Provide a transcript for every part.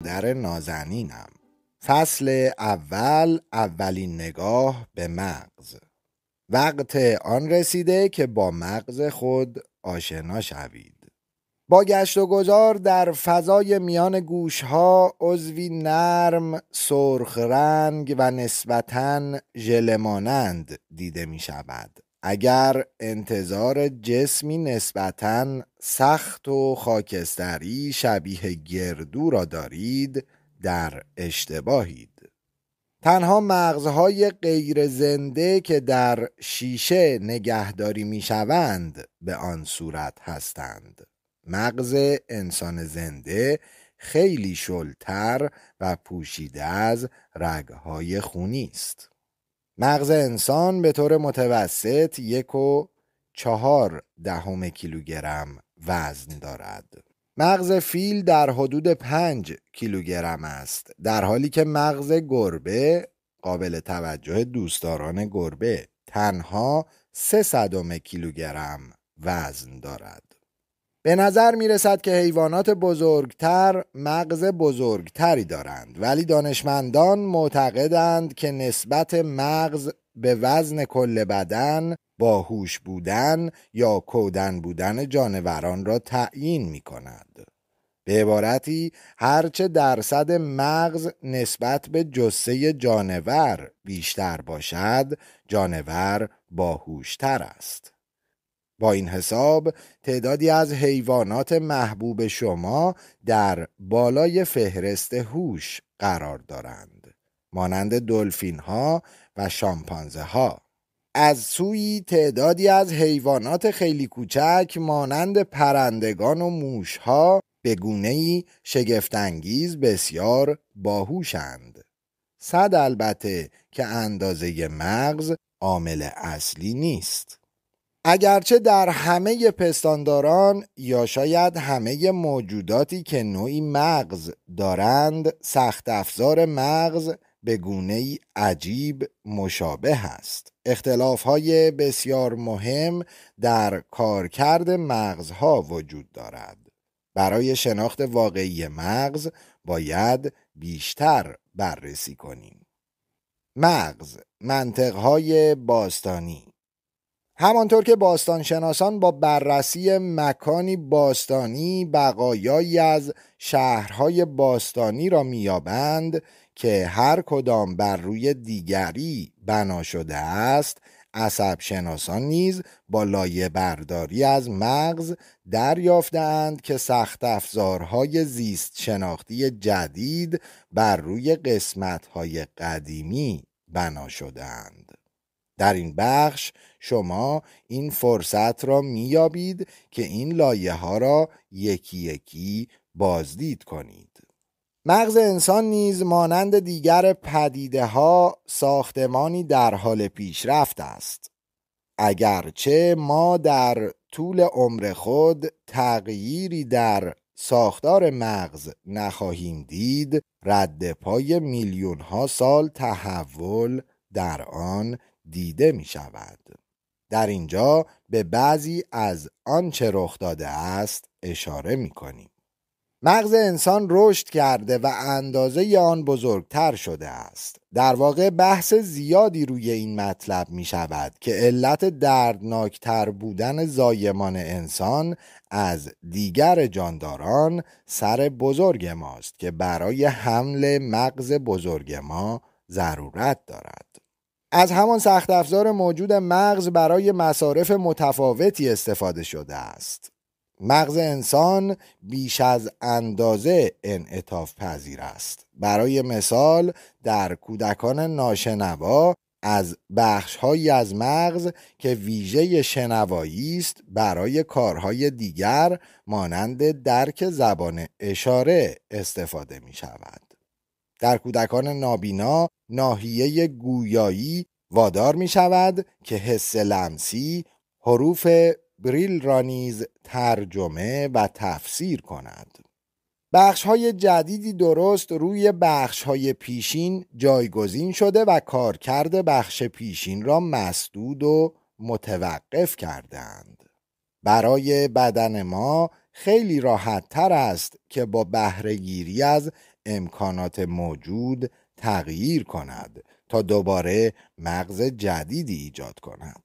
مادر نازنینم. فصل اول، اولین نگاه به مغز. وقت آن رسیده که با مغز خود آشنا شوید. با گشت و گذار در فضای میان گوشها عضوی نرم، سرخ رنگ و نسبتاً ژله مانند دیده می شود. اگر انتظار جسمی نسبتاً سخت و خاکستری شبیه گردو را دارید، در اشتباهید. تنها مغزهای غیر زنده که در شیشه نگهداری می شوند به آن صورت هستند. مغز انسان زنده خیلی شلتر و پوشیده از رگهای خونی است. مغز انسان به طور متوسط 1.4 کیلوگرم وزن دارد. مغز فیل در حدود 5 کیلوگرم است، در حالی که مغز گربه، قابل توجه دوستداران گربه، تنها 0.03 کیلوگرم وزن دارد. به نظر می رسد که حیوانات بزرگتر مغز بزرگتری دارند، ولی دانشمندان معتقدند که نسبت مغز به وزن کل بدن باهوش بودن یا کودن بودن جانوران را تعیین می کند. به عبارتی هرچه درصد مغز نسبت به جثه جانور بیشتر باشد، جانور باهوشتر است. با این حساب تعدادی از حیوانات محبوب شما در بالای فهرست هوش قرار دارند، مانند دلفین ها و شامپانزه ها. از سوی تعدادی از حیوانات خیلی کوچک مانند پرندگان و موش ها به گونه‌ای شگفت‌انگیز بسیار باهوشند. صد البته که اندازه مغز عامل اصلی نیست. اگرچه در همه پستانداران یا شاید همه موجوداتی که نوعی مغز دارند، سخت افزار مغز به گونه‌ای عجیب مشابه است. اختلاف‌های بسیار مهم در کارکرد مغزها وجود دارد. برای شناخت واقعی مغز باید بیشتر بررسی کنیم. مغز، منطق‌های باستانی. همانطور که باستانشناسان با بررسی مکانی باستانی بقایایی از شهرهای باستانی را می‌یابند که هر کدام بر روی دیگری بنا شده است، عصب شناسان نیز با لایه برداری از مغز دریافتند که سخت افزارهای زیست شناختی جدید بر روی قسمت‌های قدیمی بنا شده‌اند. در این بخش شما این فرصت را می‌یابید که این لایه ها را یکی یکی بازدید کنید. مغز انسان نیز مانند دیگر پدیده ها ساختمانی در حال پیشرفت است. اگرچه ما در طول عمر خود تغییری در ساختار مغز نخواهیم دید، رد پای میلیون ها سال تحول در آن دیده می شود. در اینجا به بعضی از آنچه رخ داده است اشاره می کنیم. مغز انسان رشد کرده و اندازه آن بزرگتر شده است. در واقع بحث زیادی روی این مطلب می شود که علت دردناکتر بودن زایمان انسان از دیگر جانداران سر بزرگ ماست که برای حمل مغز بزرگ ما ضرورت دارد. از همان سخت افزار موجود مغز برای مصارف متفاوتی استفاده شده است. مغز انسان بیش از اندازه انعطاف پذیر است. برای مثال در کودکان ناشنوا از بخش‌هایی از مغز که ویژه شنوایی است برای کارهای دیگر مانند درک زبان اشاره استفاده می شود. در کودکان نابینا ناحیه گویایی وادار می شود که حس لمسی حروف بریل را نیز ترجمه و تفسیر کند. بخش‌های جدیدی درست روی بخش‌های پیشین جایگزین شده و کارکرد بخش پیشین را مسدود و متوقف کردند. برای بدن ما خیلی راحت تر است که با بهره‌گیری از امکانات موجود تغییر کند تا دوباره مغز جدیدی ایجاد کند.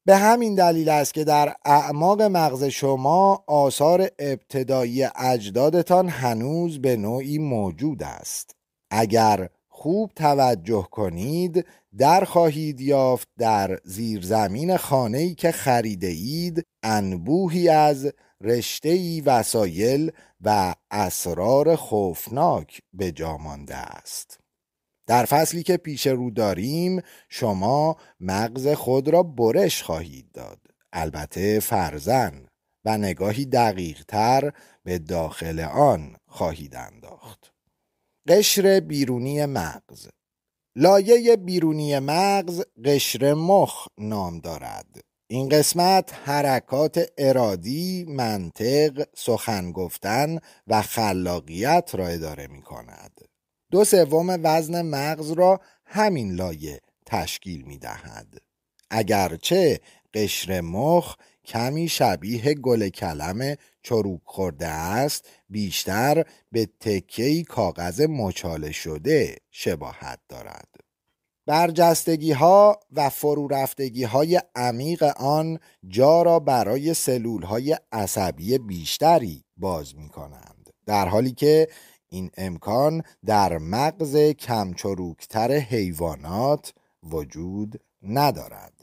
به همین دلیل است که در اعماق مغز شما آثار ابتدایی اجدادتان هنوز به نوعی موجود است. اگر خوب توجه کنید در خواهید یافت در زیرزمین خانه‌ای که خریده اید انبوهی از رشته‌ای وسایل و اسرار خوفناک به جا مانده است. در فصلی که پیش رو داریم شما مغز خود را برش خواهید داد، البته فرزن، و نگاهی دقیق تر به داخل آن خواهید انداخت. قشر بیرونی مغز. لایه بیرونی مغز قشر مخ نام دارد. این قسمت حرکات ارادی، منطق، سخن گفتن و خلاقیت را اداره می کند. 2/3 وزن مغز را همین لایه تشکیل می دهد. اگرچه قشر مخ کمی شبیه گل کلم چروک خورده است، بیشتر به تکه‌ای کاغذ مچاله شده شباهت دارد. برجستگی ها و فرو رفتگی های عمیق آن جا را برای سلول های عصبی بیشتری باز می کنند، در حالی که این امکان در مغز کم چروکتر حیوانات وجود ندارد.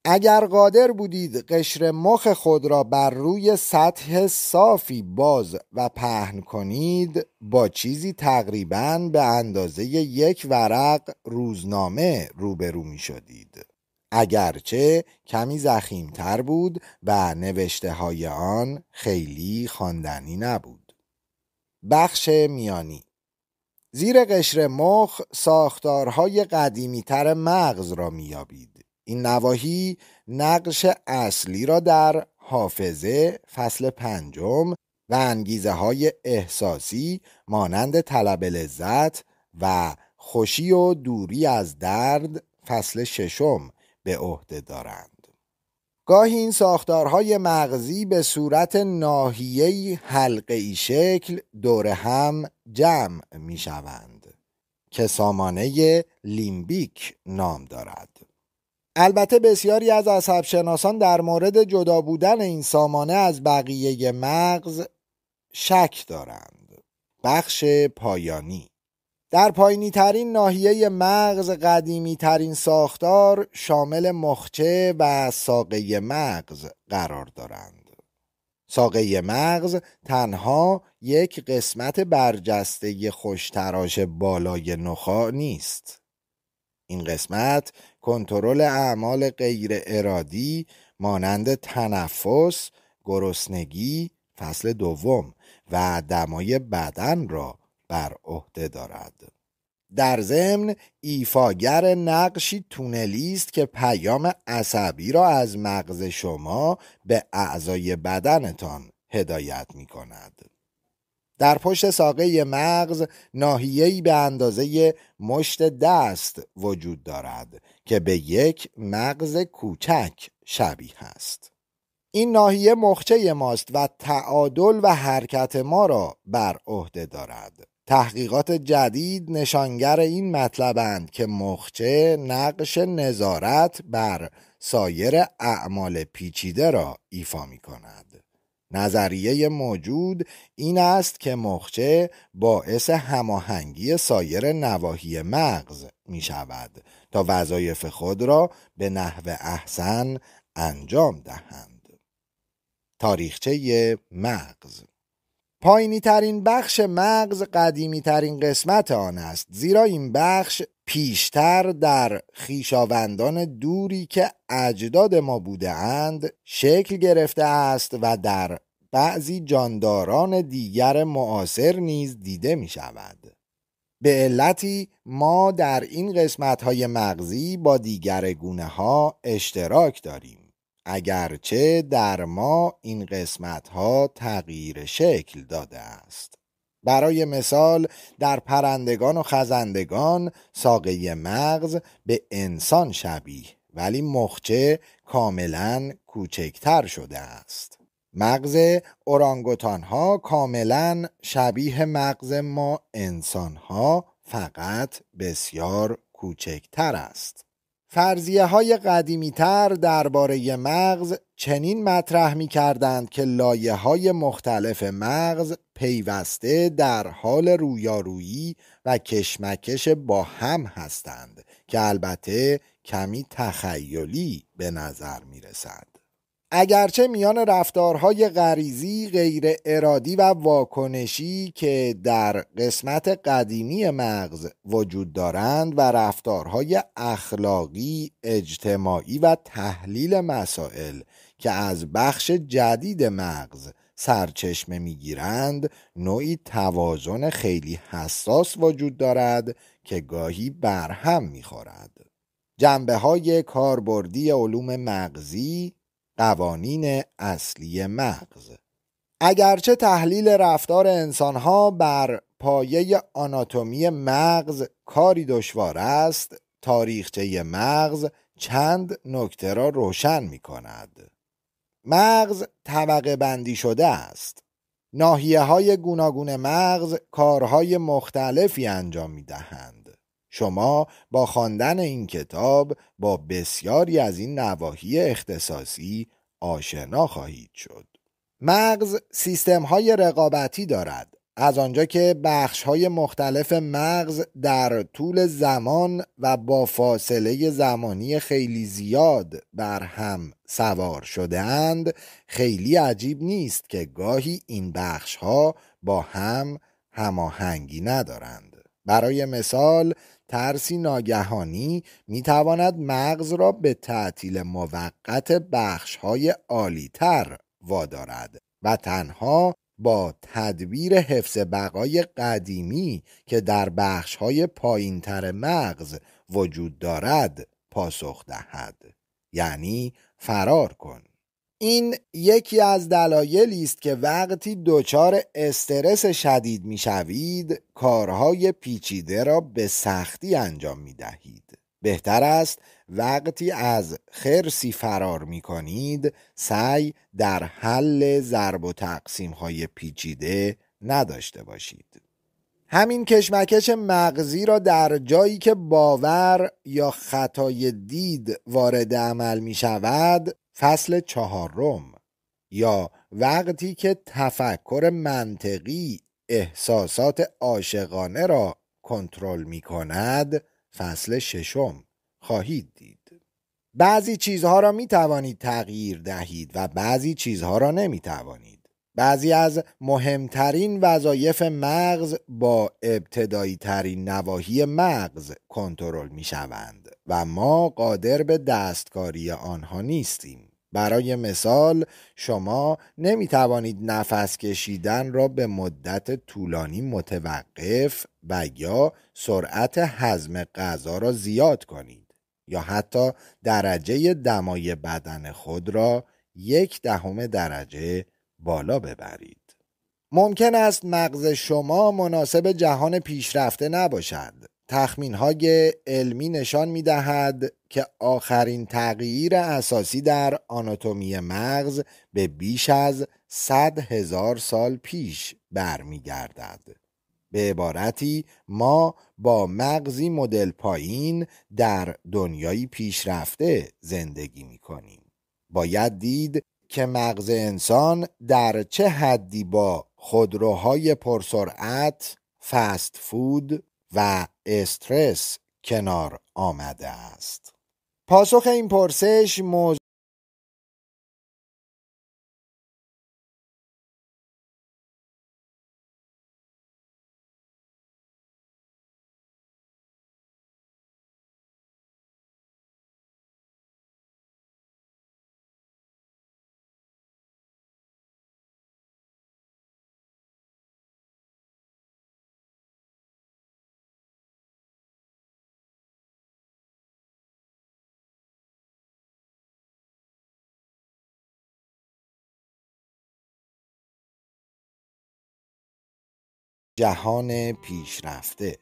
اگر قادر بودید قشر مخ خود را بر روی سطح صافی باز و پهن کنید، با چیزی تقریباً به اندازه یک ورق روزنامه روبرو می شدید. اگرچه کمی ضخیم‌تر بود و نوشته های آن خیلی خواندنی نبود. بخش میانی. زیر قشر مخ ساختارهای قدیمی‌تر مغز را می‌یابید. این نواحی نقش اصلی را در حافظه فصل 5 و انگیزه های احساسی مانند طلب لذت و خوشی و دوری از درد فصل 6 به عهده دارند. گاهی این ساختارهای مغزی به صورت ناحیه‌ای حلقه‌ای شکل دور هم جمع می شوند که سامانه لیمبیک نام دارد. البته بسیاری از عصبشناسان در مورد جدا بودن این سامانه از بقیه مغز شک دارند. بخش پایانی. در پایینی ترین ناحیه مغز قدیمی ترین ساختار شامل مخچه و ساقه مغز قرار دارند. ساقه مغز تنها یک قسمت برجسته خوشتراش بالای نخاع نیست. این قسمت کنترل اعمال غیر ارادی مانند تنفس، گرسنگی فصل 2 و دمای بدن را بر عهده دارد. در ضمن ایفاگر نقشی تونلی است که پیام عصبی را از مغز شما به اعضای بدنتان هدایت می کند. در پشت ساقه مغز ناحیه‌ای به اندازه مشت دست وجود دارد که به یک مغز کوچک شبیه است. این ناحیه مخچه ماست و تعادل و حرکت ما را بر عهده دارد. تحقیقات جدید نشانگر این مطلبند که مخچه نقش نظارت بر سایر اعمال پیچیده را ایفا می کند. نظریه موجود این است که مخچه باعث هماهنگی سایر نواحی مغز می شود تا وظایف خود را به نحو احسن انجام دهند. تاریخچه مغز. پایینی ترین بخش مغز قدیمی ترین قسمت آن است، زیرا این بخش پیشتر در خویشاوندان دوری که اجداد ما بوده اند شکل گرفته است و در بعضی جانداران دیگر معاصر نیز دیده می شود. به علتی ما در این قسمت های مغزی با دیگر گونه ها اشتراک داریم، اگرچه در ما این قسمت ها تغییر شکل داده است. برای مثال در پرندگان و خزندگان ساقه مغز به انسان شبیه ولی مخچه کاملا کوچکتر شده است. مغز اورانگوتان ها کاملا شبیه مغز ما انسان ها، فقط بسیار کوچکتر است. فرضیه های قدیمی تر درباره مغز چنین مطرح می کردند که لایه های مختلف مغز پیوسته در حال رویارویی و کشمکش با هم هستند که البته کمی تخیلی به نظر می رسد. اگرچه میان رفتارهای غریزی، غیر ارادی و واکنشی که در قسمت قدیمی مغز وجود دارند و رفتارهای اخلاقی، اجتماعی و تحلیل مسائل که از بخش جدید مغز سرچشمه میگیرند، نوعی توازن خیلی حساس وجود دارد که گاهی برهم میخورد. جنبه‌های کاربردی علوم مغزی، قوانین اصلی مغز. اگرچه تحلیل رفتار انسانها بر پایه آناتومی مغز کاری دشوار است، تاریخچه مغز چند نکته را روشن می کند. مغز طبقه بندی شده است. ناحیه های گوناگون مغز کارهای مختلفی انجام می دهند. شما با خواندن این کتاب با بسیاری از این نواحی اختصاصی آشنا خواهید شد. مغز سیستم های رقابتی دارد. از آنجا که بخش های مختلف مغز در طول زمان و با فاصله زمانی خیلی زیاد بر هم سوار شده اند، خیلی عجیب نیست که گاهی این بخش ها با هم هماهنگی ندارند. برای مثال، ترسی ناگهانی میتواند مغز را به تعطیل موقت بخش‌های عالی‌تر وادارد و تنها با تدبیر حفظ بقای قدیمی که در بخش‌های پایین‌تر مغز وجود دارد پاسخ دهد، یعنی فرار کن. این یکی از دلایلی است که وقتی دچار استرس شدید می‌شوید، کارهای پیچیده را به سختی انجام می‌دهید. بهتر است وقتی از خرسی فرار می‌کنید، سعی در حل ضرب و تقسیم‌های پیچیده نداشته باشید. همین کشمکش مغزی را در جایی که باور یا خطای دید وارد عمل می شود فصل 4 یا وقتی که تفکر منطقی احساسات عاشقانه را کنترل می کند فصل 6 خواهید دید. بعضی چیزها را می توانید تغییر دهید و بعضی چیزها را نمی توانید. بعضی از مهمترین وظایف مغز با ابتدایی ترین نواحی مغز کنترل می شوند و ما قادر به دستکاری آنها نیستیم. برای مثال، شما نمی توانید نفس کشیدن را به مدت طولانی متوقف و یا سرعت هضم غذا را زیاد کنید یا حتی درجه دمای بدن خود را 0.1 درجه بالا ببرید. ممکن است مغز شما مناسب جهان پیشرفته نباشد. تخمین‌های علمی نشان می‌دهد که آخرین تغییر اساسی در آناتومی مغز به بیش از 100,000 سال پیش برمیگردد. به عبارتی ما با مغزی مدل پایین در دنیایی پیشرفته زندگی می‌کنیم. باید دید که مغز انسان در چه حدی با خودروهای پرسرعت، فست فود و استرس کنار آمده است. پاسخ این پرسش موضوع جهان پیشرفته.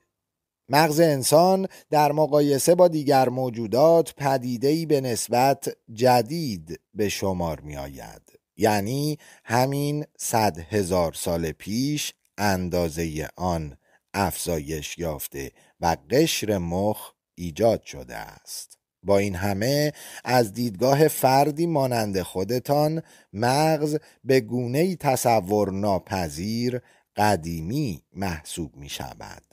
مغز انسان در مقایسه با دیگر موجودات پدیده‌ای به نسبت جدید به شمار می آید. یعنی همین 100,000 سال پیش اندازه آن افزایش یافته و قشر مخ ایجاد شده است. با این همه از دیدگاه فردی مانند خودتان مغز به گونه‌ای تصور ناپذیر قدیمی محسوب می شود.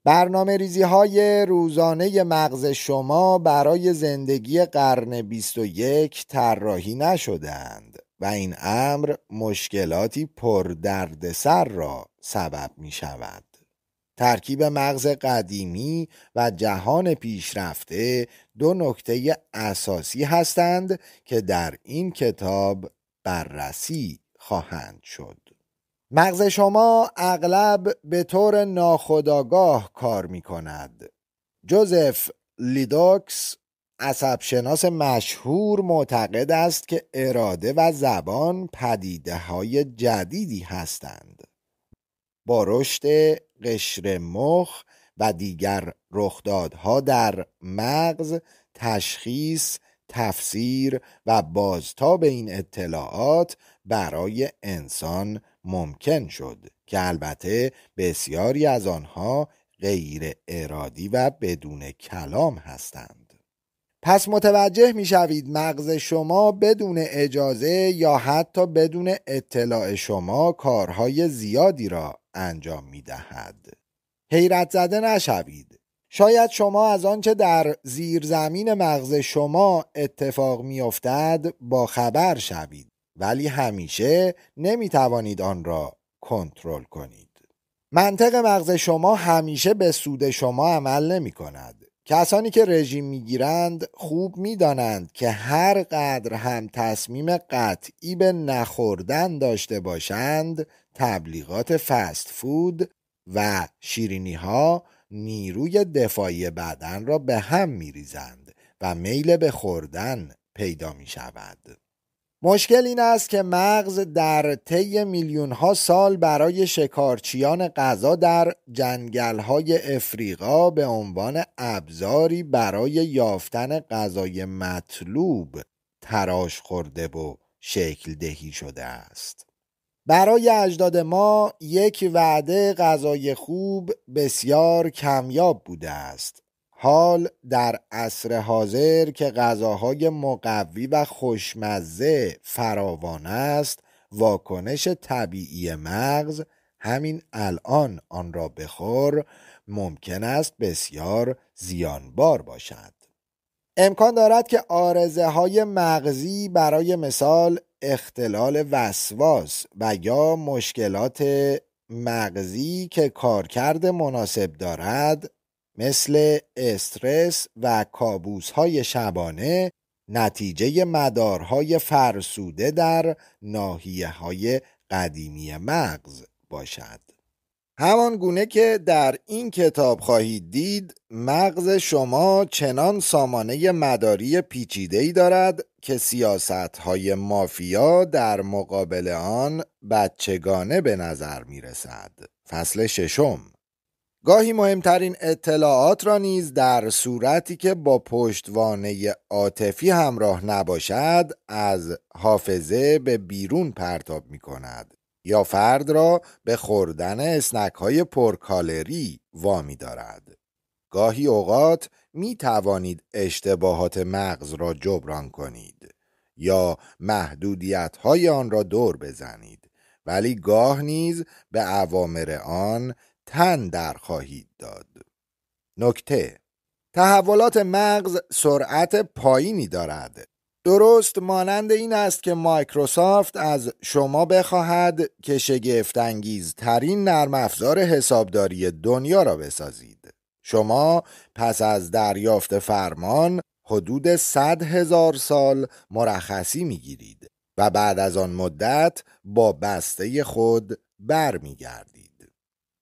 برنامه ریزی های روزانه مغز شما برای زندگی قرن 21 طراحی نشده‌اند و این امر مشکلاتی پر دردسر را سبب می شود. ترکیب مغز قدیمی و جهان پیشرفته دو نکته اساسی هستند که در این کتاب بررسی خواهند شد. مغز شما اغلب به طور ناخودآگاه کار می کند. جوزف لیدوکس عصبشناس مشهور معتقد است که اراده و زبان پدیده‌های جدیدی هستند. با رشد قشر مخ و دیگر رخدادها در مغز تشخیص، تفسیر و بازتاب این اطلاعات برای انسان ممکن شد که البته بسیاری از آنها غیر ارادی و بدون کلام هستند. پس متوجه می شوید مغز شما بدون اجازه یا حتی بدون اطلاع شما کارهای زیادی را انجام می دهد. حیرت زده نشوید. شاید شما از آنچه در زیر زمین مغز شما اتفاق می افتد با خبر شوید، ولی همیشه نمی توانید آن را کنترل کنید. منطق مغز شما همیشه به سود شما عمل نمی کند. کسانی که رژیم میگیرند خوب میدانند که هر قدر هم تصمیم قطعی به نخوردن داشته باشند، تبلیغات فست فود و شیرینی ها نیروی دفاعی بدن را به هم میریزند و میل به خوردن پیدا می شود. مشکل این است که مغز در طی میلیون ها سال برای شکارچیان غذا در جنگل های افریقا به عنوان ابزاری برای یافتن غذای مطلوب تراش خورده و شکل دهی شده است. برای اجداد ما یک وعده غذای خوب بسیار کمیاب بوده است. حال در عصر حاضر که غذاهای مقوی و خوشمزه فراوان است، واکنش طبیعی مغز همین الان آن را بخور ممکن است بسیار زیانبار باشد. امکان دارد که عارضه های مغزی برای مثال اختلال وسواس و یا مشکلات مغزی که کارکرد مناسب دارد مثل استرس و کابوس‌های شبانه نتیجه مدارهای فرسوده در ناحیه‌های قدیمی مغز باشد. همان گونه که در این کتاب خواهید دید، مغز شما چنان سامانه مداری پیچیده‌ای دارد که سیاست‌های مافیا در مقابل آن بچگانه به نظر می‌رسد. فصل 6. گاهی مهمترین اطلاعات را نیز در صورتی که با پشتوانه عاطفی همراه نباشد از حافظه به بیرون پرتاب می کند یا فرد را به خوردن اسنک های پرکالری وامی دارد. گاهی اوقات می توانید اشتباهات مغز را جبران کنید یا محدودیت های آن را دور بزنید، ولی گاه نیز به اوامر آن تن در خواهید داد. نکته: تحولات مغز سرعت پایینی دارد. درست مانند این است که مایکروسافت از شما بخواهد که شگفت‌انگیزترین نرم افزار حسابداری دنیا را بسازید. شما پس از دریافت فرمان حدود 100,000 سال مرخصی میگیرید و بعد از آن مدت با بسته خود برمیگردید.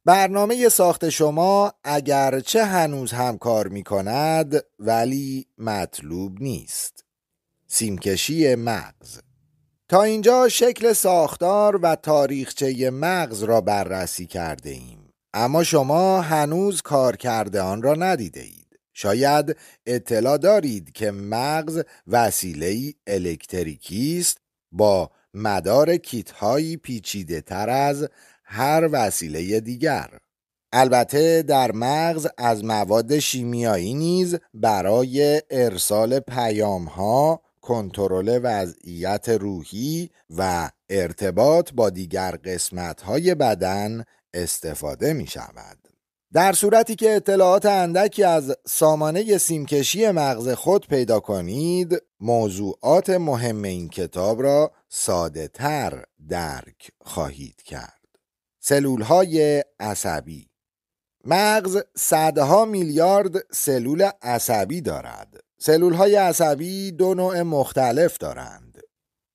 برنامه ساخت شما اگرچه هنوز هم کار می کند ولی مطلوب نیست. سیمکشی مغز. تا اینجا شکل ساختار و تاریخچه مغز را بررسی کرده ایم، اما شما هنوز کار کرده آن را ندیده اید. شاید اطلاع دارید که مغز وسیله‌ای الکتریکی است با مدار کیت‌هایی پیچیده تر از هر وسیله دیگر. البته در مغز از مواد شیمیایی نیز برای ارسال پیام‌ها، کنترل وضعیت روحی و ارتباط با دیگر قسمت‌های بدن استفاده می‌شود. در صورتی که اطلاعات اندکی از سامانه سیمکشی مغز خود پیدا کنید، موضوعات مهم این کتاب را ساده تر درک خواهید کرد. سلول‌های عصبی. مغز صدها میلیارد سلول عصبی دارد. سلول‌های عصبی دو نوع مختلف دارند: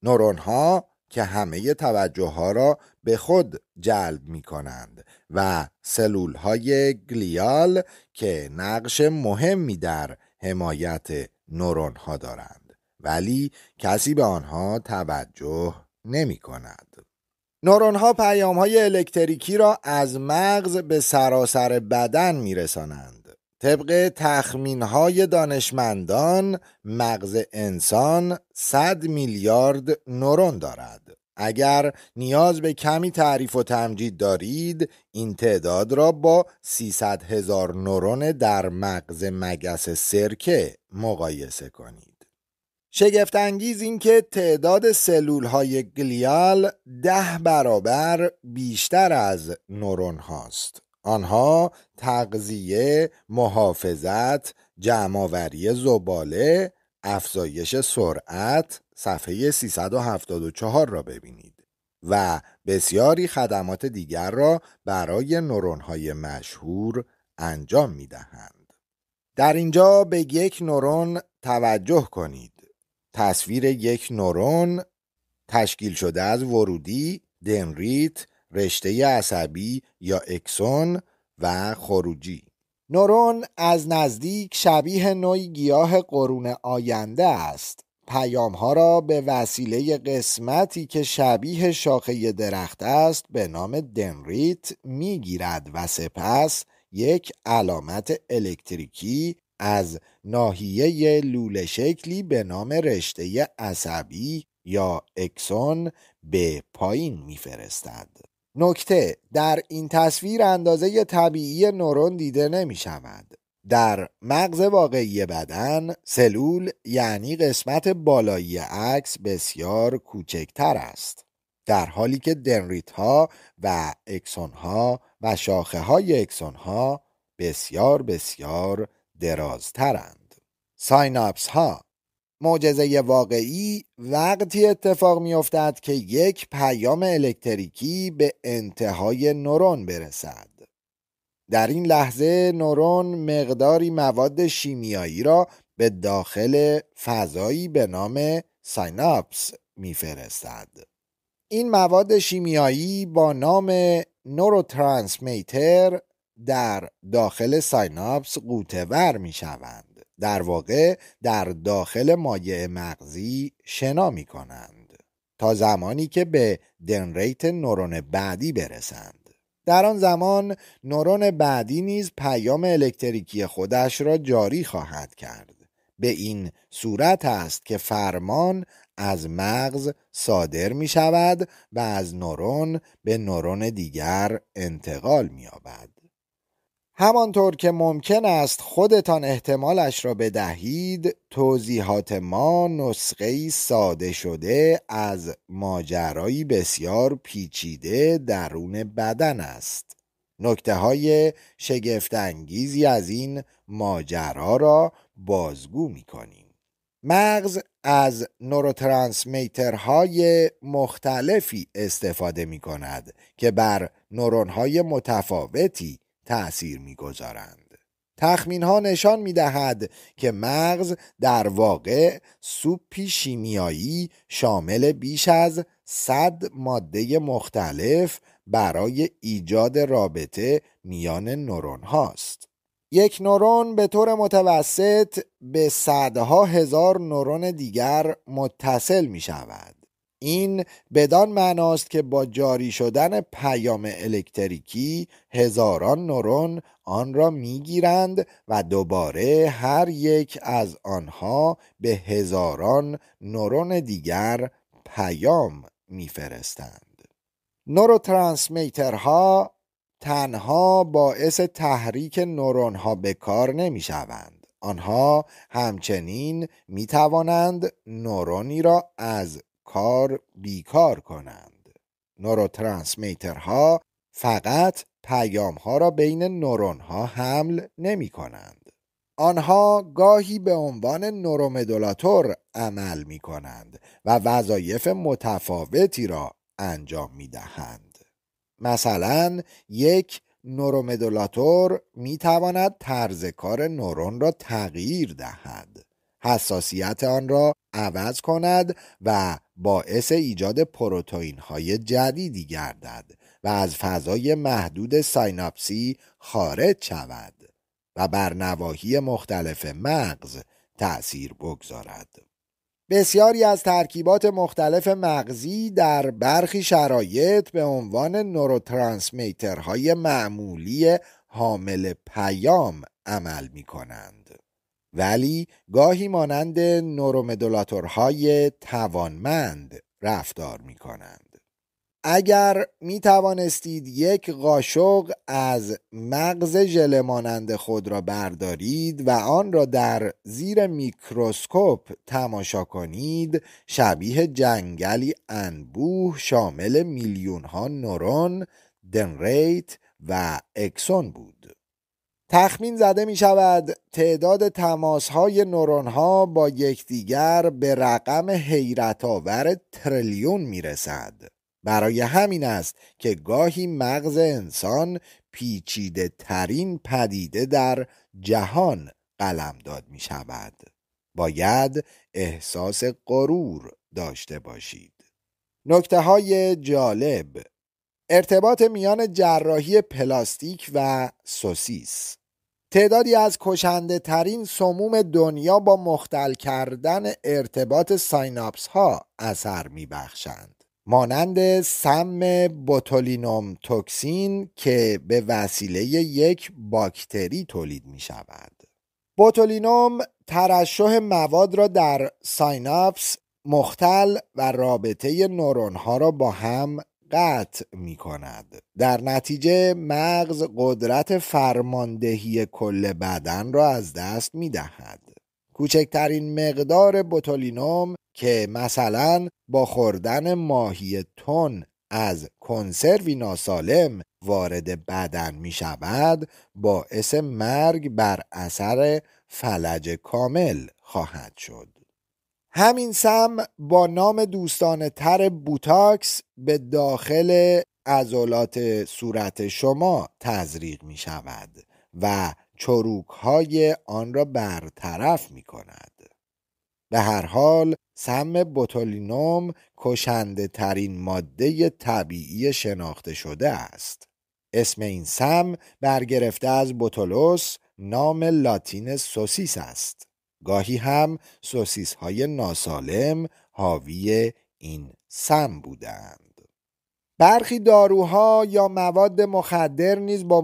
نورون‌ها که همه توجه‌ها را به خود جلب می‌کنند و سلول‌های گلیال که نقش مهمی در حمایت نورون‌ها دارند، ولی کسی به آنها توجه نمی‌کند. نورون‌ها پیام‌های الکتریکی را از مغز به سراسر بدن می‌رسانند. طبق تخمین‌های دانشمندان، مغز انسان 100 میلیارد نورون دارد. اگر نیاز به کمی تعریف و تمجید دارید، این تعداد را با 300,000 نورون در مغز مگس سرکه مقایسه کنید. شگفت انگیز این که تعداد سلول‌های گلیال 10 برابر بیشتر از نورون هاست. آنها تغذیه، محافظت، جمع‌آوری زباله، افزایش سرعت، صفحه 374 را ببینید، و بسیاری خدمات دیگر را برای نورون‌های مشهور انجام می‌دهند. در اینجا به یک نورون توجه کنید. تصویر یک نورون تشکیل شده از ورودی، دندریت، رشته عصبی یا اکسون و خروجی. نورون از نزدیک شبیه نوعی گیاه قرون آینده است. پیام‌ها را به وسیله قسمتی که شبیه شاخه درخت است به نام دندریت می‌گیرد و سپس یک علامت الکتریکی از ناحیه لوله شکلی به نام رشته عصبی یا اکسون به پایین می‌فرستد. نکته: در این تصویر اندازه طبیعی نورون دیده نمی شود. در مغز واقعی بدن، سلول یعنی قسمت بالایی عکس بسیار کوچکتر است، در حالی که دندریت ها و اکسون ها و شاخه های اکسون ها بسیار بسیار درازترند. سایناپس ها. معجزه واقعی وقتی اتفاق می افتد که یک پیام الکتریکی به انتهای نورون برسد. در این لحظه نورون مقداری مواد شیمیایی را به داخل فضایی به نام سایناپس می‌فرستد. این مواد شیمیایی با نام نوروترانسمیتر در داخل سایناپس غوطه‌ور می‌شوند. در واقع در داخل مایع مغزی شنا می‌کنند تا زمانی که به دندریت نورون بعدی برسند. در آن زمان نورون بعدی نیز پیام الکتریکی خودش را جاری خواهد کرد. به این صورت است که فرمان از مغز صادر می شود و از نورون به نورون دیگر انتقال می یابد. همانطور که ممکن است خودتان احتمالش را بدهید، توضیحات ما نسخه‌ای ساده شده از ماجرایی بسیار پیچیده درون بدن است. نکته‌های شگفت‌انگیزی از این ماجرا را بازگو می‌کنیم. مغز از نوروترانسمیترهای مختلفی استفاده می‌کند که بر نورون‌های متفاوتی تأثیر می‌گذارند. تخمین‌ها نشان می‌دهد که مغز در واقع سوپی شیمیایی شامل بیش از 100 ماده مختلف برای ایجاد رابطه میان نورون هاست. یک نورون به طور متوسط به صدها هزار نورون دیگر متصل می‌شود. این بدان معناست که با جاری شدن پیام الکتریکی هزاران نورون آن را میگیرند و دوباره هر یک از آنها به هزاران نورون دیگر پیام میفرستند. نوروترانسمیترها تنها باعث تحریک نورونها به کار نمی شوند. آنها همچنین می توانند نورونی را از کار بیکار کنند. نوروترانسمیترها فقط پیامها را بین نورونها حمل نمی کنند. آنها گاهی به عنوان نورومدولاتور عمل می کنند و وظایف متفاوتی را انجام می دهند. مثلا یک نورومدولاتور می تواند طرز کار نورون را تغییر دهد، حساسیت آن را عوض کند و باعث ایجاد پروتئین های جدیدی گردد و از فضای محدود سایناپسی خارج شود و بر نواحی مختلف مغز تأثیر بگذارد. بسیاری از ترکیبات مختلف مغزی در برخی شرایط به عنوان نوروترانسمیترهای معمولی حامل پیام عمل می کنند، ولی گاهی مانند نورومدولاتورهای توانمند رفتار می کنند. اگر می توانستید یک قاشق از مغز ژله مانند خود را بردارید و آن را در زیر میکروسکوپ تماشا کنید، شبیه جنگلی انبوه شامل میلیون ها نورون، دندریت و اکسون بود. تخمین زده می شود تعداد تماس های نورون ها با یکدیگر به رقم حیرت آور تریلیون می رسد. برای همین است که گاهی مغز انسان پیچیده ترین پدیده در جهان قلمداد می شود. باید احساس غرور داشته باشید. نکته های جالب: ارتباط میان جراحی پلاستیک و سوسیس. تعدادی از کشنده ترین سموم دنیا با مختل کردن ارتباط سایناپس ها اثر می بخشند، مانند سم بوتولینوم توکسین که به وسیله یک باکتری تولید می شود. بوتولینوم ترشح مواد را در سایناپس مختل و رابطه نورون ها را با هم قطع می کند. در نتیجه مغز قدرت فرماندهی کل بدن را از دست می دهد. کوچکترین مقدار بوتولینوم که مثلا با خوردن ماهی تن از کنسروی ناسالم وارد بدن می شود، باعث مرگ بر اثر فلج کامل خواهد شد. همین سم با نام دوستانه تر بوتاکس به داخل عضلات صورت شما تزریق می شود و چروک های آن را برطرف می کند. به هر حال سم بوتولینوم کشنده ترین ماده طبیعی شناخته شده است. اسم این سم برگرفته از بوتولوس، نام لاتین سوسیس است. گاهی هم سوسیس های ناسالم حاوی این سم بودند. برخی داروها یا مواد مخدر نیز با